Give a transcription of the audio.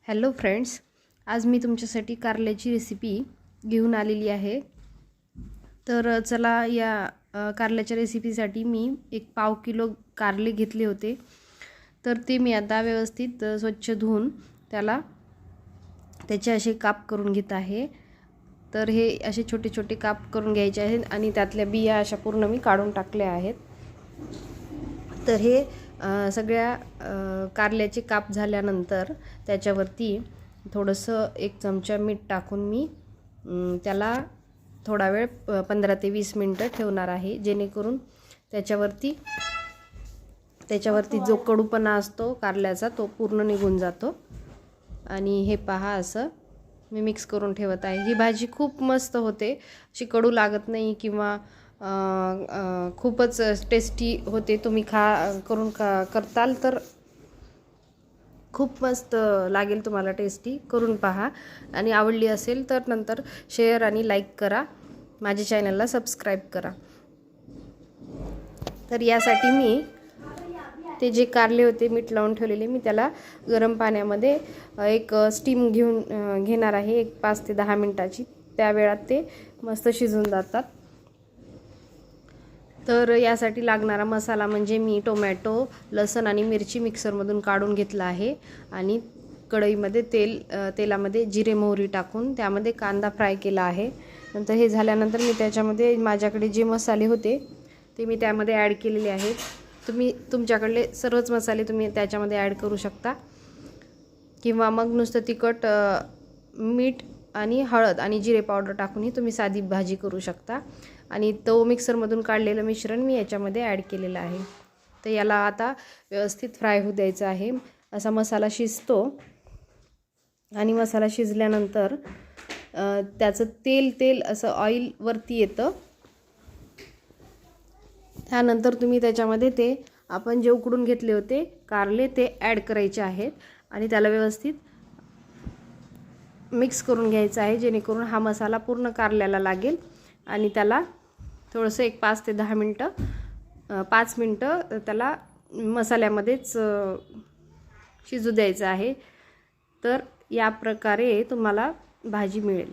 Hello friends, आज मी तुमच्यासाठी कारल्याची रेसिपी घेऊन आलेली आहे। तर चला या कारल्याच्या रेसिपीसाठी मी 1 किलो कारले घेतले होते। तर ते मी आता व्यवस्थित स्वच्छ धुवून त्याचे असे काप करून घेत आहे। तर हे असे छोटे छोटे काप करून घ्यायचे आहेत आणि त्यातल्या बिया अशा पूर्ण मी काढून टाकल्या आहेत। तर हे सगळ्या कारल्याचे काप झाल्यानंतर त्याच्यावरती थोडंसं 1 चमचा मीठ टाकून मी त्याला थोडा वेळ 15 ते 20 मिनिटं ठेवणार आहे, जेणेकरून त्याच्यावरती जो कडूपणा असतो कारल्याचा तो पूर्ण निघून जातो। आणि हे पहा, असं मी मिक्स करून ठेवत आहे। ही भाजी खूप मस्त होते, अशी कडू लागत नाही किंवा खूपच टेस्टी होते। तुम्ही करताल तर खूप मस्त लागेल, तुम्हाला टेस्टी करून पहा। आणि आवडली असेल तर नंतर शेअर आणि लाईक करा, माझ्या चॅनलला सबस्क्राईब करा। तर यासाठी मी ते जे कारले होते मीठ लावून ठेवलेले, मी त्याला गरम पाण्यामध्ये एक स्टीम घेणार आहे, 5 ते 10 मिनिटाची। त्या वेळात ते मस्त शिजून जातात। तर यासाठी लागणारा मसाला म्हणजे मी टोमॅटो, लसूण आणि मिरची मिक्सरमधून काढून घेतला आहे आणि कढईमध्ये तेलामध्ये जिरे मोहरी टाकून त्यामध्ये कांदा फ्राय केला आहे। नंतर हे झाल्यानंतर मी त्याच्यामध्ये माझ्याकडे जे मसाले होते ते मी त्यामध्ये ॲड केलेले आहेत। तुमच्याकडले सर्वच मसाले तुम्ही त्याच्यामध्ये ॲड करू शकता, किंवा मग नुसतं तिखट, मीठ आणि हळद आणि जिरे पावडर टाकूनही तुम्ही साधी भाजी करू शकता। आणि तो मिक्सरमधून काढलेलं मिश्रण मी याच्यामध्ये ॲड केलेलं आहे। तर याला आता व्यवस्थित फ्राय होऊ द्यायचं आहे। असा मसाला शिजतो आणि मसाला शिजल्यानंतर त्याचं तेल असं ऑइल वरती येतं। त्यानंतर तुम्ही त्याच्यामध्ये ते आपण जे उकडून घेतले होते कारले ते ॲड करायचे आहेत आणि त्याला व्यवस्थित मिक्स करून घ्यायचं आहे, जेणेकरून हा मसाला पूर्ण कारल्याला लागेल। आणि त्याला थोडंसं 5 ते 10 मिनटं 5 मिनटं त्याला मसाल्यामध्येच शिजू द्यायचं आहे। तर या प्रकारे तुम्हाला भाजी मिळेल।